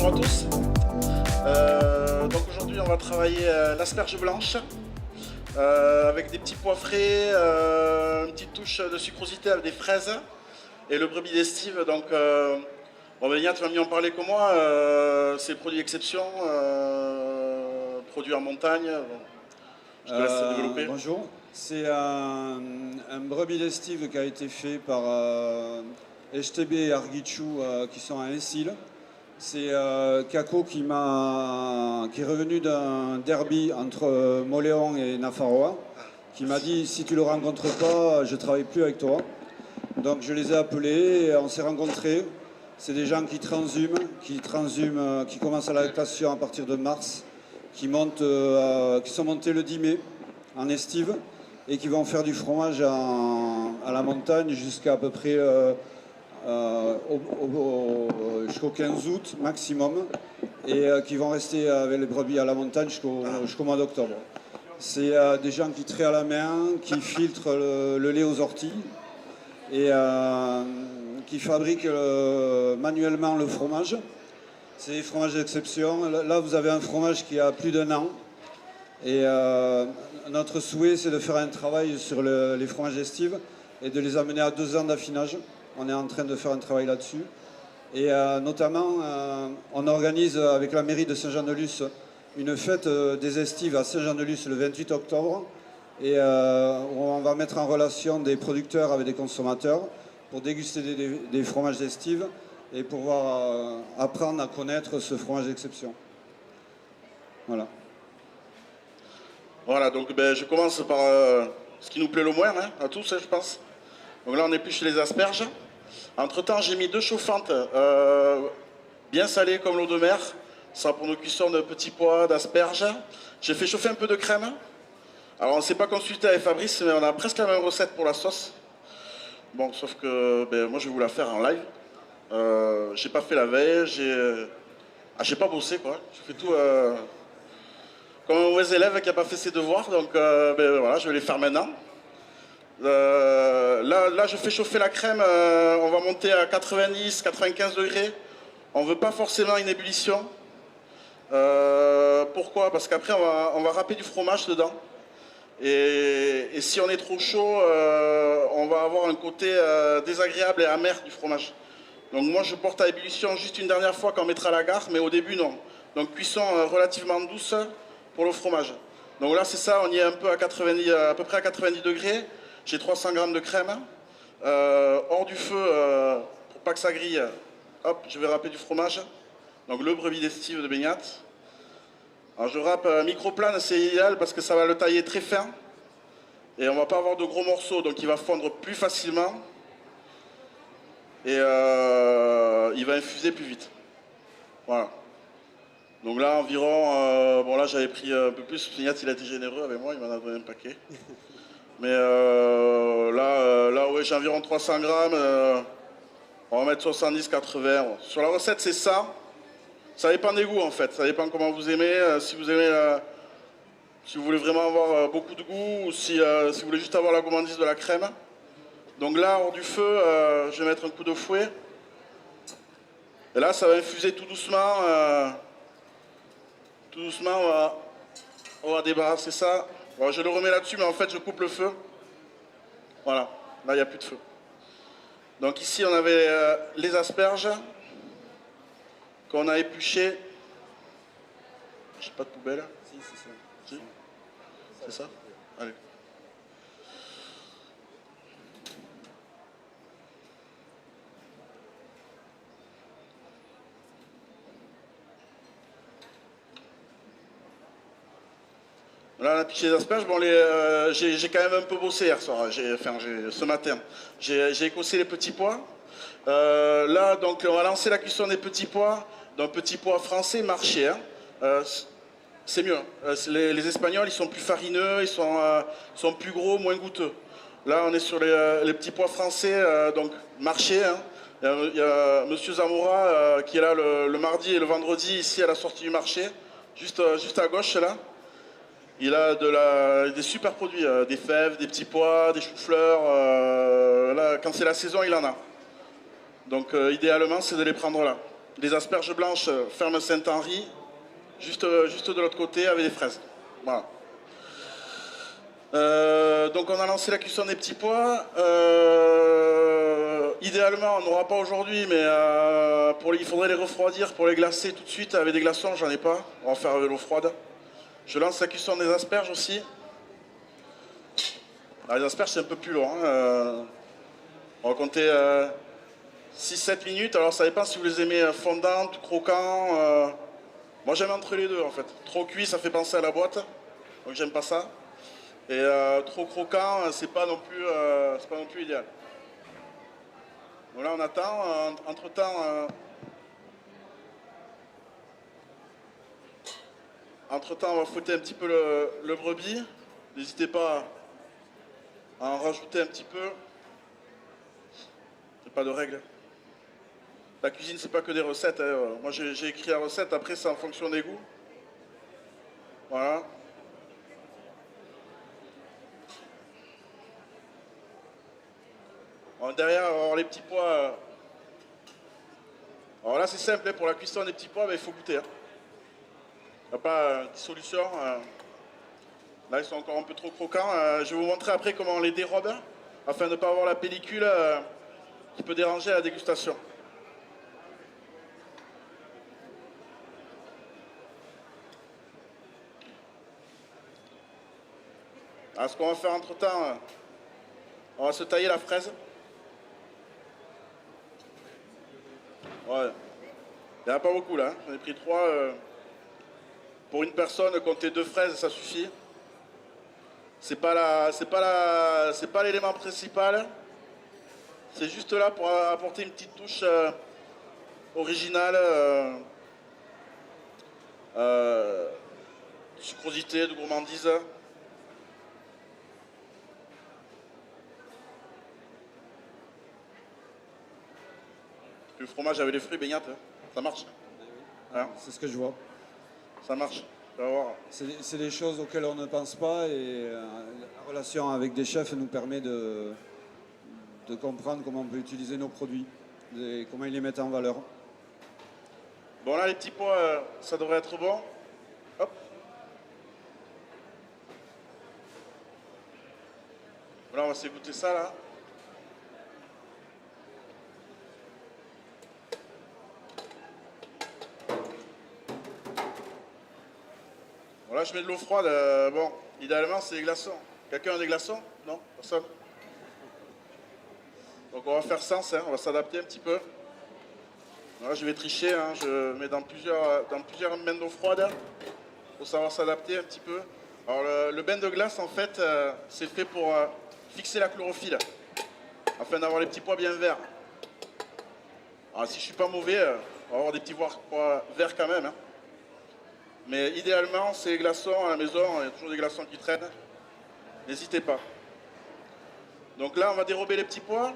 bonjour à tous. Donc aujourd'hui on va travailler l'asperge blanche avec des petits pois frais, une petite touche de sucrosité avec des fraises et le brebis d'estive. Donc bon, Beñat, tu vas mieux en parler que moi, c'est produit exception, produit en montagne. Bon, je te laisse développer. Bonjour, c'est un brebis d'estive qui a été fait par HTB et Argichu qui sont à Aincil. C'est Kako qui est revenu d'un derby entre Moléon et Nafarroa, qui m'a dit si tu le rencontres pas, je travaille plus avec toi. Donc je les ai appelés, et on s'est rencontrés. C'est des gens qui transhument, qui commencent à la lactation à partir de mars, qui sont montés le 10 mai en estive et qui vont faire du fromage à la montagne jusqu'à peu près jusqu'au 15 août maximum et qui vont rester avec les brebis à la montagne jusqu'au mois d'octobre. C'est des gens qui traient à la main, qui filtrent le lait aux orties et qui fabriquent manuellement le fromage. C'est des fromages d'exception. Là, vous avez un fromage qui a plus d'1 an. Et notre souhait, c'est de faire un travail sur les fromages d'estive et de les amener à 2 ans d'affinage. On est en train de faire un travail là-dessus. Et notamment, on organise avec la mairie de Saint-Jean-de-Luz une fête des estives à Saint-Jean-de-Luz le 28 octobre. Et où on va mettre en relation des producteurs avec des consommateurs pour déguster des fromages d'estive et pouvoir apprendre à connaître ce fromage d'exception. Voilà. Voilà, donc je commence par ce qui nous plaît le moins, hein, à tous, je pense. Donc là, on épluche les asperges. Entre-temps, j'ai mis 2 chauffantes bien salées comme l'eau de mer. Ça pour nos cuissons de petits pois, d'asperges. J'ai fait chauffer un peu de crème. Alors, on ne s'est pas consulté avec Fabrice, mais on a presque la même recette pour la sauce. Bon, sauf que moi, je vais vous la faire en live. J'ai pas fait la veille, j'ai pas bossé, quoi. J'ai fait tout comme un mauvais élève qui n'a pas fait ses devoirs, donc voilà, je vais les faire maintenant. Là, je fais chauffer la crème, on va monter à 90-95 degrés. On ne veut pas forcément une ébullition. Pourquoi? Parce qu'après, on va râper du fromage dedans. Et si on est trop chaud, on va avoir un côté désagréable et amer du fromage. Donc moi, je porte à ébullition juste une dernière fois quand on mettra la gare, mais au début, non. Donc cuisson relativement douce pour le fromage. Donc là, c'est ça, on y est un peu à peu près à 90 degrés. J'ai 300 g de crème. Hors du feu, pour pas que ça grille, hop, je vais râper du fromage. Donc le brebis d'estive de Beñat. Alors je râpe microplane, c'est idéal parce que ça va le tailler très fin. Et on va pas avoir de gros morceaux, donc il va fondre plus facilement. Et il va infuser plus vite. Voilà. Donc là, environ... bon là, j'avais pris un peu plus. Beñat, il a été généreux avec moi, il m'en a donné un paquet. Mais là ouais, j'ai environ 300 grammes. On va mettre 70-80. Sur la recette, c'est ça. Ça dépend des goûts, en fait. Ça dépend comment vous aimez. Si vous aimez... si vous voulez vraiment avoir beaucoup de goût ou si vous voulez juste avoir la gourmandise de la crème. Donc là, hors du feu, je vais mettre un coup de fouet. Et là, ça va infuser tout doucement. Tout doucement, on va débarrasser ça. Bon, je le remets là-dessus, mais en fait, je coupe le feu. Voilà, là, il n'y a plus de feu. Donc ici, on avait les asperges qu'on a épluchées. J'ai pas de poubelle. Si, c'est ça. Si. C'est ça? Allez. Là, on a piqué les asperges. Bon, j'ai quand même un peu bossé hier soir, ce matin. J'ai écossé les petits pois. Là, donc, on va lancer la cuisson des petits pois, d'un petit pois français marché. Hein. C'est mieux. Hein. Les Espagnols, ils sont plus farineux, ils sont plus gros, moins goûteux. Là, on est sur les petits pois français, donc marché. Hein. Il y a Monsieur Zamora qui est là le mardi et le vendredi, ici à la sortie du marché, juste à gauche, là. Il a des super produits, des fèves, des petits pois, des choux-fleurs. Là, quand c'est la saison, il en a. Donc idéalement, c'est de les prendre là. des asperges blanches ferme Saint-Henri, juste de l'autre côté avec des fraises. Voilà. Donc on a lancé la cuisson des petits pois. Idéalement, on n'aura pas aujourd'hui, mais il faudrait les refroidir pour les glacer tout de suite avec des glaçons. J'en ai pas. On va faire avec l'eau froide. Je lance la cuisson des asperges aussi. Alors, les asperges, c'est un peu plus long. Hein. On va compter 6-7 minutes. Alors ça dépend si vous les aimez fondantes, croquants. Moi j'aime entre les deux en fait. Trop cuit, ça fait penser à la boîte. Donc j'aime pas ça. Et trop croquant, c'est pas non plus idéal. Donc là on attend, entre-temps on va fouetter un petit peu le brebis. N'hésitez pas à en rajouter un petit peu. C'est pas de règle. La cuisine c'est pas que des recettes. Hein. Moi j'ai écrit la recette, après c'est en fonction des goûts. Voilà. Alors, derrière, on va avoir les petits pois. Alors là, c'est simple, hein, pour la cuisson des petits pois, il faut goûter. Hein. Il n'y a pas de dissolution. Là, ils sont encore un peu trop croquants. Je vais vous montrer après comment on les dérobe, afin de ne pas avoir la pellicule qui peut déranger à la dégustation. Alors, ce qu'on va faire entre-temps, on va se tailler la fraise. Ouais. Il n'y en a pas beaucoup là, hein. J'en ai pris 3. Pour une personne, compter 2 fraises, ça suffit. C'est pas l'élément principal. C'est juste là pour apporter une petite touche originale, de sucrosité, de gourmandise. Le fromage avec les fruits baignate, hein. Ça marche. Hein, C'est ce que je vois. ça marche. Tu vas voir. C'est des choses auxquelles on ne pense pas et la relation avec des chefs nous permet de comprendre comment on peut utiliser nos produits et comment ils les mettent en valeur. Bon là les petits pois, ça devrait être bon. Hop. Là on va s'écouter ça là. Bon là je mets de l'eau froide. Bon, idéalement c'est des glaçons. Quelqu'un a des glaçons? Non? Personne? Donc on va faire sans, hein. On va s'adapter un petit peu. Là je vais tricher, hein. Je mets dans plusieurs bains d'eau froide. Faut savoir s'adapter un petit peu. Alors le bain de glace en fait c'est fait pour fixer la chlorophylle afin d'avoir les petits pois bien verts. Alors si je suis pas mauvais, on va avoir des petits pois verts quand même. Hein. Mais idéalement c'est glaçons à la maison, il y a toujours des glaçons qui traînent. N'hésitez pas. Donc là on va dérober les petits pois.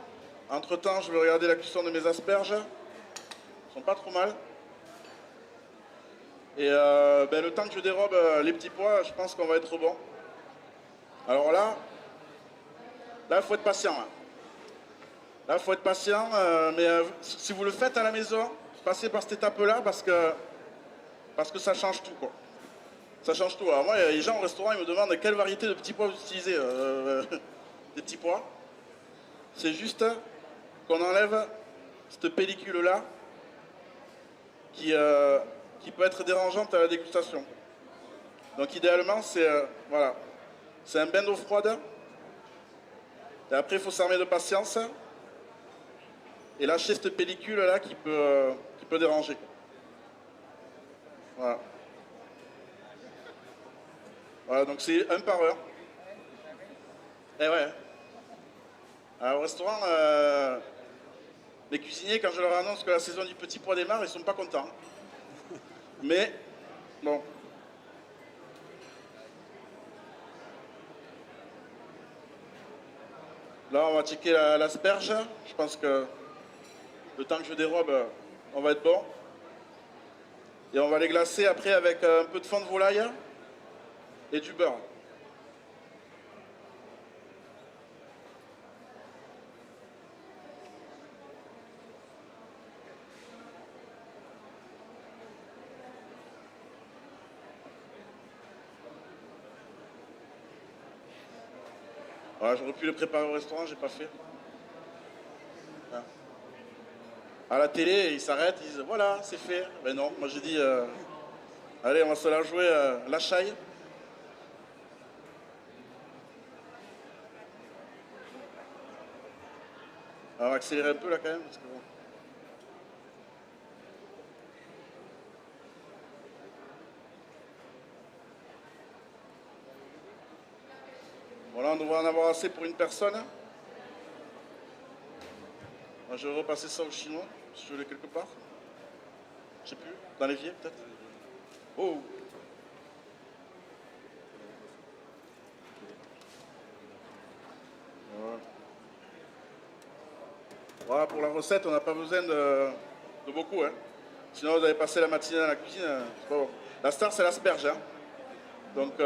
Entre temps je vais regarder la cuisson de mes asperges. Ils sont pas trop mal. Et le temps que je dérobe les petits pois, je pense qu'on va être bon. Alors là, il faut être patient. Là, il faut être patient, mais si vous le faites à la maison, passez par cette étape-là parce que ça change tout, quoi. Ça change tout. Alors moi, les gens au restaurant, ils me demandent quelle variété de petits pois vous utilisez. Des petits pois. C'est juste qu'on enlève cette pellicule-là qui peut être dérangeante à la dégustation. Donc idéalement, c'est voilà, c'est un bain d'eau froide. Et après, il faut s'armer de patience et lâcher cette pellicule-là qui peut déranger. Voilà. Voilà, donc c'est un par heure. Et ouais. Alors, au restaurant, les cuisiniers, quand je leur annonce que la saison du petit pois démarre, ils sont pas contents. Mais, bon. Là, on va checker l'asperge. Je pense que le temps que je dérobe, on va être bon. Et on va les glacer après avec un peu de fond de volaille et du beurre. Voilà, j'aurais pu les préparer au restaurant, j'ai pas fait. Voilà. À la télé, ils s'arrêtent, ils disent voilà, c'est fait. Ben non, moi j'ai dit allez, on va se la jouer la chaille. On va accélérer un peu là quand même. Parce que bon. Voilà, on devrait en avoir assez pour une personne. Moi, je vais repasser ça au chinois, si je l'ai quelque part. Je sais plus, dans l'évier peut-être. Oh! Voilà. Voilà, pour la recette, on n'a pas besoin de beaucoup. Hein. Sinon, vous avez passé la matinée dans la cuisine. C'est pas bon. La star, c'est l'asperge. Hein. Donc,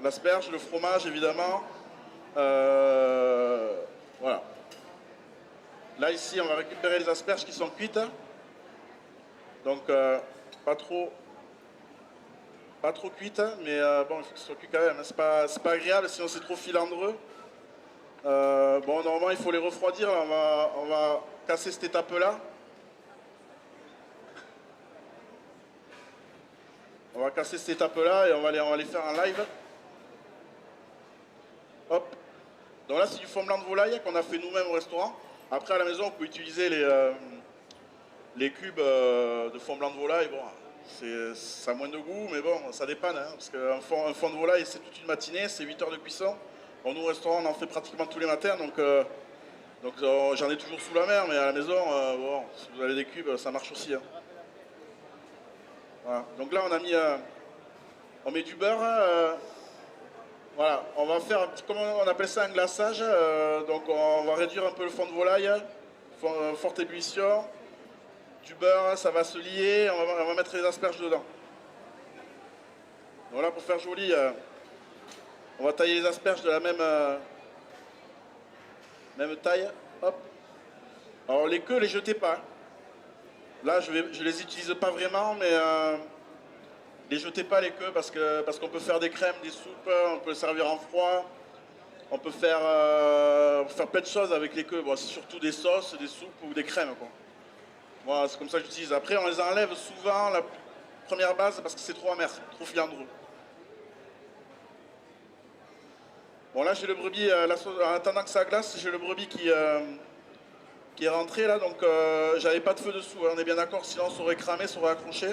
l'asperge, le fromage, évidemment. Voilà. Là, ici, on va récupérer les asperges qui sont cuites. Donc, pas trop cuites, mais bon, il faut que ce soit cuit quand même. C'est pas agréable, sinon c'est trop filandreux. Bon, normalement, il faut les refroidir. Là, on va casser cette étape-là. On va casser cette étape-là et on va les faire en live. Hop. Donc là, c'est du fond blanc de volaille qu'on a fait nous-mêmes au restaurant. Après, à la maison, on peut utiliser les cubes de fond blanc de volaille. Bon, ça a moins de goût, mais bon, ça dépanne. Hein, parce qu'un fond de volaille, c'est toute une matinée, c'est 8 heures de cuisson. Bon, nous, au restaurant, on en fait pratiquement tous les matins, donc j'en ai toujours sous la mer, mais à la maison, bon, si vous avez des cubes, ça marche aussi. Hein. Voilà. Donc là, on met du beurre. Voilà, on va faire un petit, comment on appelle ça, un glaçage. Donc on va réduire un peu le fond de volaille, forte ébullition. Du beurre, ça va se lier, on va mettre les asperges dedans. Voilà, pour faire joli, on va tailler les asperges de la même taille. Hop. Alors les queues, les jetez pas. Là, je les utilise pas vraiment, mais les jetez pas les queues parce qu'on peut faire des crèmes, des soupes, on peut le servir en froid. On peut faire plein de choses avec les queues. Bon, c'est surtout des sauces, des soupes ou des crèmes. Quoi. Voilà, c'est comme ça que j'utilise. Après, on les enlève souvent, la première base, parce que c'est trop amer, trop filandreux. Bon, là, j'ai le brebis, en attendant que ça glace, j'ai le brebis qui est rentré, là, donc j'avais pas de feu dessous, hein, on est bien d'accord, sinon ça aurait cramé, ça aurait accroché.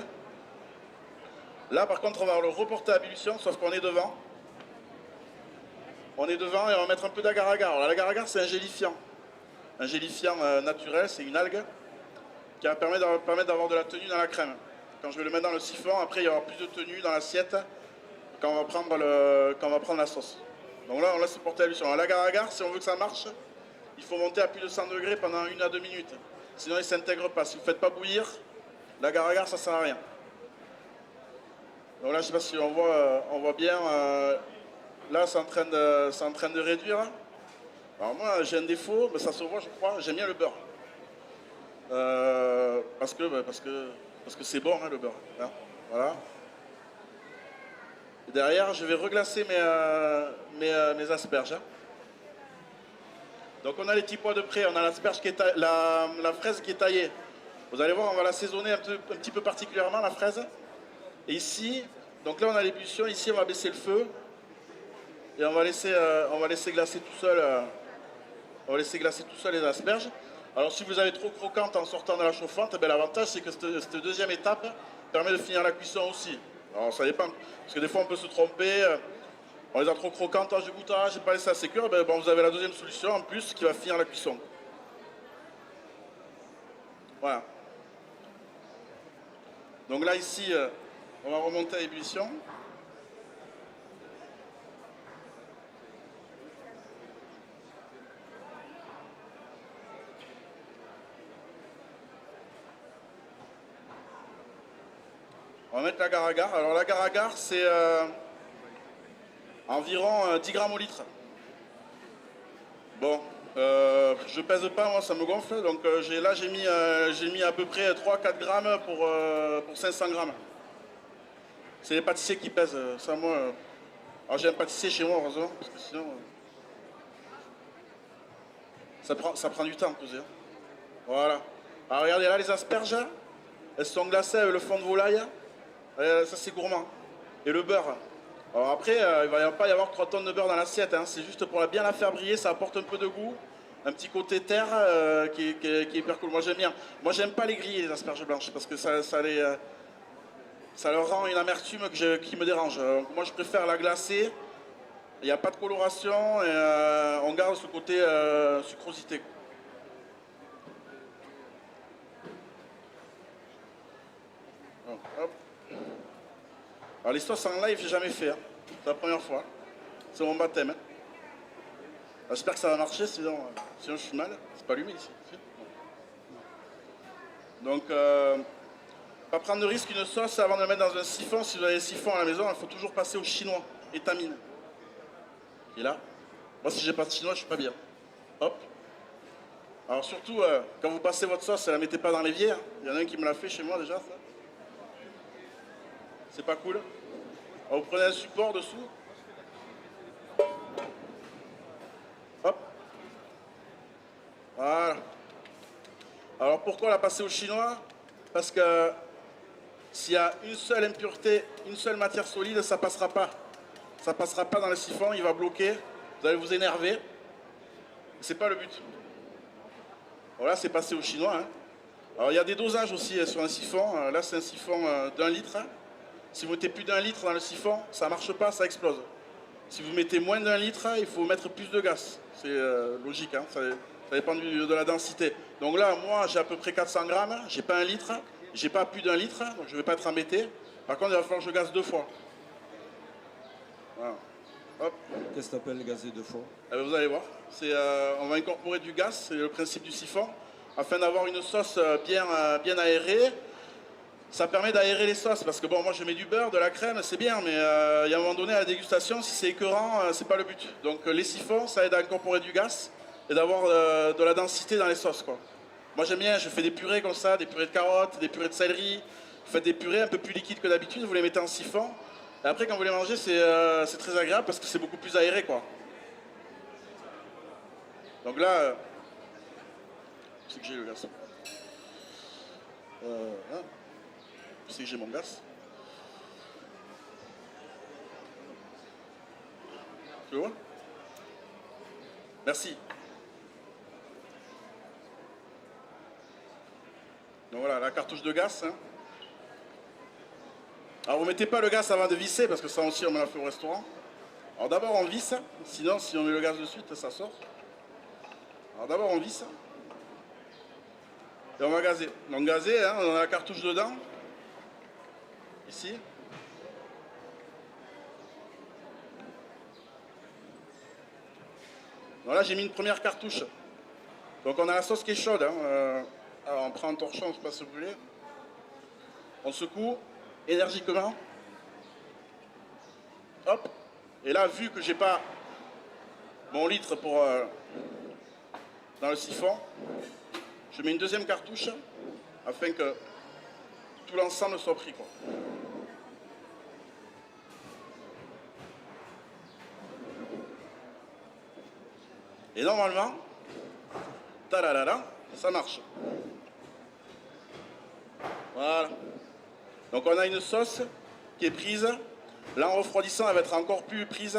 Là, par contre, on va le reporter à ébullition, sauf qu'on est devant. On est devant et on va mettre un peu d'agar-agar. Alors, l'agar-agar, c'est un gélifiant. Un gélifiant naturel, c'est une algue qui va permettre d'avoir de la tenue dans la crème. Quand je vais le mettre dans le siphon, après il y aura plus de tenue dans l'assiette quand on va prendre la sauce. Donc là, on laisse porter à l'ébullition. L'agar-agar, si on veut que ça marche, il faut monter à plus de 100 degrés pendant 1 à 2 minutes. Sinon, il ne s'intègre pas. Si vous ne faites pas bouillir, l'agar-agar, ça ne sert à rien. Donc là, je ne sais pas si on voit bien. Là, c'est en train de réduire. Alors moi, j'ai un défaut, mais ça se voit, je crois. J'aime bien le beurre. Parce que c'est bon, hein, le beurre. Hein, voilà. Et derrière, je vais reglacer mes asperges. Hein. Donc on a les petits pois de près, on a l'asperge qui est la fraise qui est taillée. Vous allez voir, on va l'assaisonner un petit peu particulièrement, la fraise. Et ici, donc là on a l'ébullition, ici on va baisser le feu. Et on va laisser glacer tout seul. On va laisser glacer tout seul les asperges. Alors si vous avez trop croquante en sortant de la chauffante, ben, l'avantage c'est que cette deuxième étape permet de finir la cuisson aussi. Alors ça dépend, parce que des fois on peut se tromper. On les a trop croquantes, je goûte, j'ai pas laissé assez cuire, ben, bon, vous avez la deuxième solution en plus qui va finir la cuisson. Voilà. Donc là ici, on va remonter à ébullition. On va mettre l'agar-agar. Alors l'agar-agar, c'est environ 10 grammes au litre. Bon, je pèse pas, moi ça me gonfle, donc j'ai mis à peu près 3-4 grammes pour 500 grammes. C'est les pâtissiers qui pèsent, ça moi. Alors j'ai un pâtissier chez moi, heureusement, parce que sinon. Ça prend du temps à poser. Hein. Voilà. Alors regardez là les asperges, elles sont glacées avec le fond de volaille. Ça c'est gourmand. Et le beurre. Alors après, il va pas y avoir 3 tonnes de beurre dans l'assiette. Hein. C'est juste pour bien la faire briller, ça apporte un peu de goût. Un petit côté terre qui est hyper cool. Moi j'aime bien. Moi j'aime pas les griller les asperges blanches parce que ça leur rend une amertume qui me dérange. Donc, moi je préfère la glacer. Il n'y a pas de coloration et on garde ce côté sucrosité. Donc, hop. Alors les sauces en live, j'ai jamais fait. Hein. C'est la première fois. C'est mon baptême. Hein. J'espère que ça va marcher, sinon je suis mal. C'est pas allumé ici. Donc, pas prendre de risque une sauce avant de la mettre dans un siphon. Si vous avez un siphon à la maison, il faut toujours passer au chinois, étamine. Et là, moi si j'ai pas de chinois, je suis pas bien. Hop. Alors surtout, quand vous passez votre sauce, la mettez pas dans l'évier. Hein. Il y en a un qui me l'a fait chez moi déjà, ça. C'est pas cool. Alors, vous prenez un support dessous. Hop. Voilà. Alors pourquoi la passer au chinois? Parce que s'il y a une seule impureté, une seule matière solide, ça passera pas. Ça passera pas dans le siphon, il va bloquer. Vous allez vous énerver. C'est pas le but. Voilà, c'est passé au chinois. Hein. Alors il y a des dosages aussi sur un siphon. Là c'est un siphon d'1 litre. Si vous mettez plus d'1 litre dans le siphon, ça marche pas, ça explose. Si vous mettez moins d'1 litre, il faut mettre plus de gaz. C'est logique, hein. Ça dépend de la densité. Donc là, moi j'ai à peu près 400 grammes, j'ai pas 1 litre, j'ai pas plus d'1 litre, donc je vais pas être embêté. Par contre, il va falloir que je gaze 2 fois. Voilà. Hop. Qu'est-ce que tu appelles gazer 2 fois? Vous allez voir. On va incorporer du gaz, c'est le principe du siphon, afin d'avoir une sauce bien aérée. Ça permet d'aérer les sauces, parce que bon, moi je mets du beurre, de la crème, c'est bien, mais il y a un moment donné à la dégustation, si c'est écœurant, c'est pas le but. Donc les siphons, ça aide à incorporer du gaz et d'avoir de la densité dans les sauces, quoi. Moi j'aime bien, je fais des purées comme ça, des purées de carottes, des purées de céleri. Vous faites des purées un peu plus liquides que d'habitude, vous les mettez en siphon. Et après quand vous les mangez, c'est très agréable parce que c'est beaucoup plus aéré, quoi. Donc là, c'est que j'ai le gaz. Hein. C'est que j'ai mon gaz. Tu vois? Merci. Donc voilà, la cartouche de gaz. Hein. Alors vous mettez pas le gaz avant de visser, parce que ça aussi on me l'a fait au restaurant. Alors d'abord on visse, sinon si on met le gaz de suite, ça sort. Alors d'abord on visse. Et on va gazer. Donc gazer, hein, on a la cartouche dedans. Ici. Voilà, j'ai mis une première cartouche. Donc on a la sauce qui est chaude. Hein. Alors on prend un torchon, je ne sais pas si vous voulez. On secoue énergiquement. Hop. Et là, vu que j'ai pas mon litre pour dans le siphon, je mets une deuxième cartouche afin que tout l'ensemble soit pris, quoi. Et normalement, ça marche. Voilà. Donc on a une sauce qui est prise. Là en refroidissant, elle va être encore plus prise.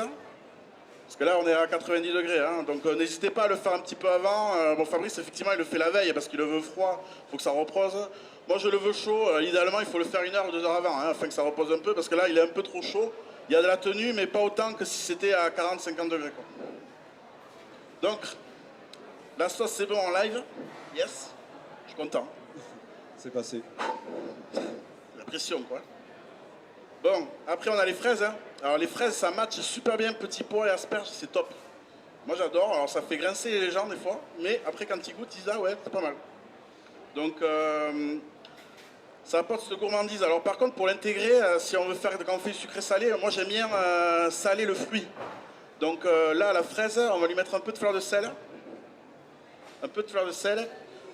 Parce que là on est à 90 degrés. Hein. Donc n'hésitez pas à le faire un petit peu avant. Bon, Fabrice effectivement il le fait la veille parce qu'il le veut froid. Il faut que ça repose. Moi je le veux chaud. Idéalement il faut le faire 1 heure ou 2 heures avant. Hein, afin que ça repose un peu. Parce que là il est un peu trop chaud. Il y a de la tenue mais pas autant que si c'était à 40-50 degrés. Quoi. Donc la sauce c'est bon en live. Yes. Je suis content. C'est passé. La pression quoi. Bon, après on a les fraises. Hein. Alors les fraises ça match super bien, petit pois et asperges, c'est top. Moi j'adore, alors ça fait grincer les gens des fois, mais après quand ils goûtent, ils disent ah ouais, c'est pas mal. Donc ça apporte cette gourmandise. Alors par contre pour l'intégrer, si on veut faire, quand on fait sucré-salé, moi j'aime bien saler le fruit. Donc là la fraise, on va lui mettre un peu de fleur de sel. Un peu de fleur de sel.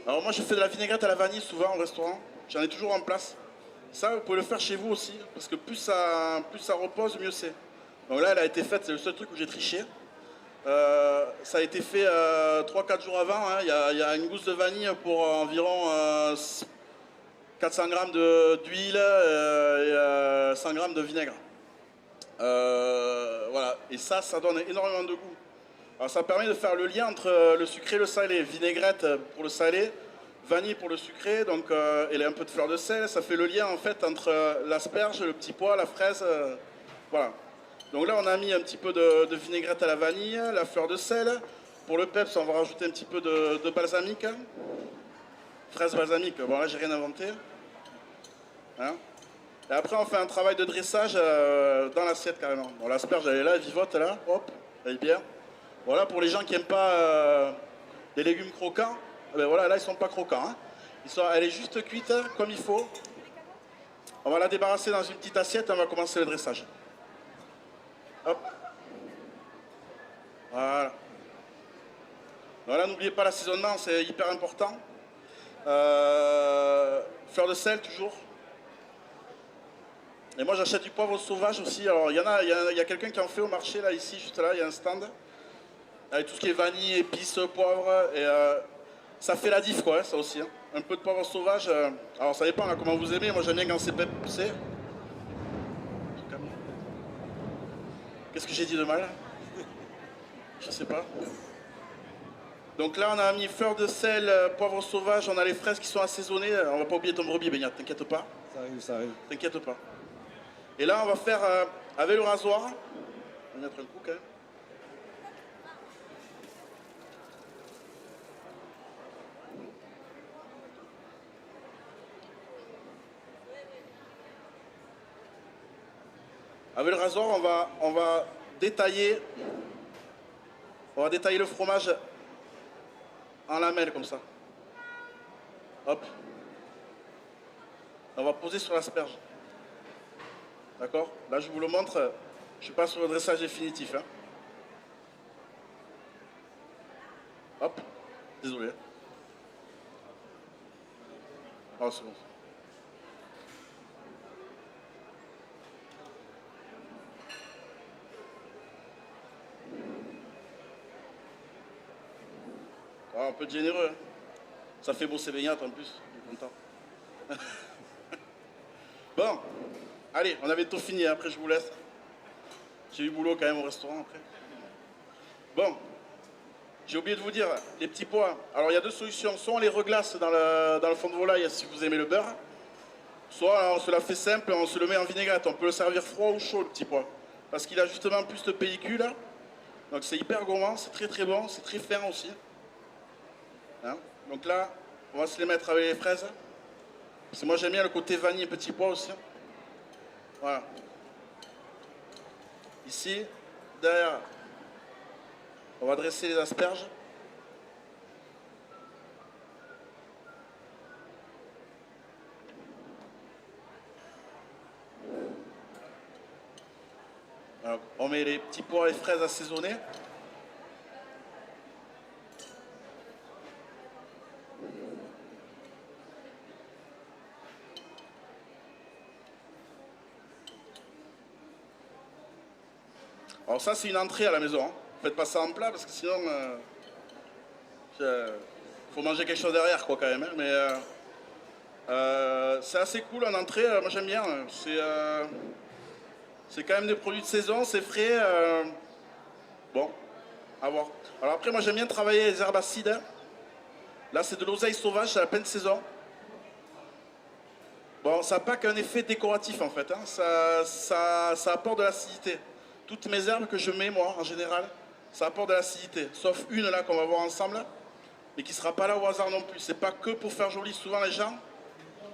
Alors moi je fais de la vinaigrette à la vanille souvent au restaurant, j'en ai toujours en place. Ça, vous pouvez le faire chez vous aussi, parce que plus ça repose, mieux c'est. Donc là, elle a été faite, c'est le seul truc où j'ai triché. Ça a été fait 3-4 jours avant. Hein. Il y a une gousse de vanille pour environ 400 grammes d'huile et 100 grammes de vinaigre. Voilà. Et ça donne énormément de goût. Alors ça permet de faire le lien entre le sucré et le salé. Vinaigrette pour le salé, vanille pour le sucré, donc, et un peu de fleur de sel. Ça fait le lien en fait entre l'asperge, le petit pois, la fraise. Voilà. Donc là on a mis un petit peu de vinaigrette à la vanille, la fleur de sel. Pour le peps on va rajouter un petit peu de balsamique. Fraise balsamique, bon là j'ai rien inventé. Hein, et après on fait un travail de dressage dans l'assiette carrément. Bon l'asperge elle est là, elle vivote là, hop, elle est bien. Voilà, pour les gens qui n'aiment pas les légumes croquants, ben voilà, là ils sont pas croquants. Hein. Elle est juste cuite comme il faut. On va la débarrasser dans une petite assiette et on va commencer le dressage. Hop. Voilà. Voilà, n'oubliez pas l'assaisonnement, c'est hyper important. Fleur de sel toujours. Et moi j'achète du poivre sauvage aussi. Alors il y a quelqu'un qui en fait au marché là, ici, juste là, il y a un stand. Avec tout ce qui est vanille, épices, poivre, et ça fait la diff quoi, hein, ça aussi. Hein. Un peu de poivre sauvage, alors ça dépend là, comment vous aimez, moi j'aime bien quand c'est poussé. Qu'est-ce que j'ai dit de mal? Je sais pas. Donc là on a mis fleur de sel, poivre sauvage, on a les fraises qui sont assaisonnées, on va pas oublier ton brebis Beignat, t'inquiète pas. Ça arrive, ça arrive. T'inquiète pas. Et là on va faire avec le rasoir, on va mettre un coup quand même. Avec le rasoir, on va détailler le fromage en lamelles comme ça. Hop. On va poser sur l'asperge. D'accord? Là, je vous le montre. Je suis pas sur le dressage définitif. Hein. Hop. Désolé. Oh, c'est bon. Ah, un peu généreux. Hein. Ça fait bosser Beignat en plus. Je suis content. Bon. Allez, on avait tout fini. Après, je vous laisse. J'ai eu boulot quand même au restaurant après. Bon. J'ai oublié de vous dire, les petits pois. Alors, il y a deux solutions. Soit on les reglace dans le fond de volaille si vous aimez le beurre. Soit on se la fait simple, on se le met en vinaigrette. On peut le servir froid ou chaud, le petit pois. Parce qu'il a justement plus de pellicule. Donc, c'est hyper gourmand. C'est très très bon. C'est très fin aussi. Hein, donc là, on va se les mettre avec les fraises. Parce que moi j'aime bien le côté vanille et petit pois aussi. Voilà. Ici, derrière, on va dresser les asperges. Alors, on met les petits pois et fraises assaisonnés. Alors ça c'est une entrée à la maison, hein. Faites pas ça en plat parce que sinon faut manger quelque chose derrière quoi quand même. Hein. Mais c'est assez cool en entrée, moi j'aime bien. C'est quand même des produits de saison, c'est frais. Bon, à voir. Alors après moi j'aime bien travailler les herbes acides. Hein. Là c'est de l'oseille sauvage, c'est la pleine saison. Bon, ça n'a pas qu'un effet décoratif en fait, hein. Ça apporte de l'acidité. Toutes mes herbes que je mets, moi, en général, ça apporte de l'acidité. Sauf une là qu'on va voir ensemble, mais qui ne sera pas là au hasard non plus. C'est pas que pour faire joli. Souvent les gens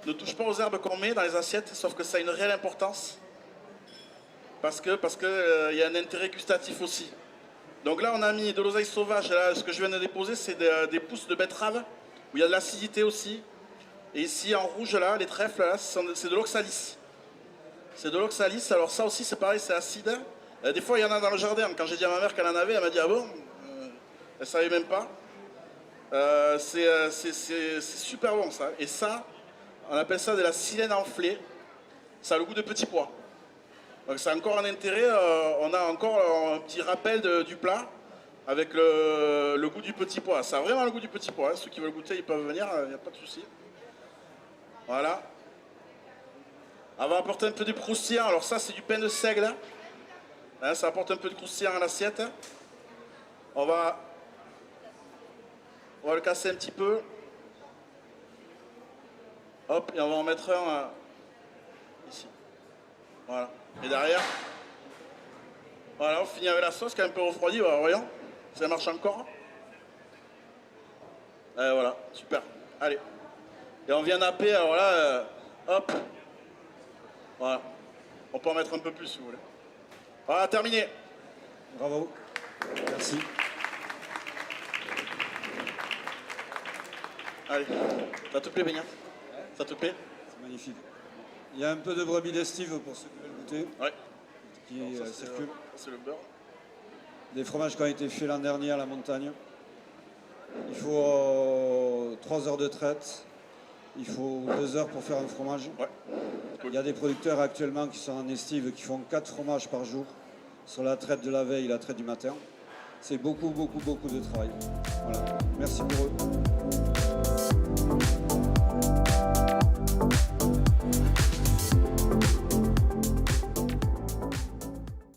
ne touchent pas aux herbes qu'on met dans les assiettes, sauf que ça a une réelle importance. Parce que y a un intérêt gustatif aussi. Donc là, on a mis de l'oseille sauvage. Là, ce que je viens de déposer, c'est des pousses de betterave, où il y a de l'acidité aussi. Et ici, en rouge, là, les trèfles, là, c'est de l'oxalis. C'est de l'oxalis. Alors ça aussi, c'est pareil, c'est acide. Des fois, il y en a dans le jardin. Quand j'ai dit à ma mère qu'elle en avait, elle m'a dit « Ah bon ?» Elle ne savait même pas. C'est super bon, ça. Et ça, on appelle ça de la silène enflée. Ça a le goût de petits pois. Donc c'est encore un intérêt. On a encore un petit rappel du plat avec le goût du petit pois. Ça a vraiment le goût du petit pois. Hein. Ceux qui veulent goûter, ils peuvent venir, il n'y a pas de souci. Voilà. On va apporter un peu de croustillant. Alors ça, c'est du pain de seigle. Hein, ça apporte un peu de croustillant à l'assiette. On va le casser un petit peu. Hop, et on va en mettre un ici. Voilà. Et derrière, voilà, on finit avec la sauce qui est un peu refroidie. Voilà, voyons, ça marche encore. Et voilà, super. Allez. Et on vient napper, alors là, hop. Voilà. On peut en mettre un peu plus si vous voulez. Voilà, terminé. Bravo. Merci. Allez. Ça te plaît, Beignet? Ça te plaît? C'est magnifique. Il y a un peu de brebis d'estive pour ceux qui veulent goûter. Ouais. Qui circule. C'est le beurre. Des fromages qui ont été faits l'an dernier à la montagne. Il faut 3 heures de traite. Il faut 2 heures pour faire un fromage. Ouais. Cool. Il y a des producteurs actuellement qui sont en estive qui font 4 fromages par jour sur la traite de la veille et la traite du matin. C'est beaucoup, beaucoup, beaucoup de travail. Voilà. Merci pour eux.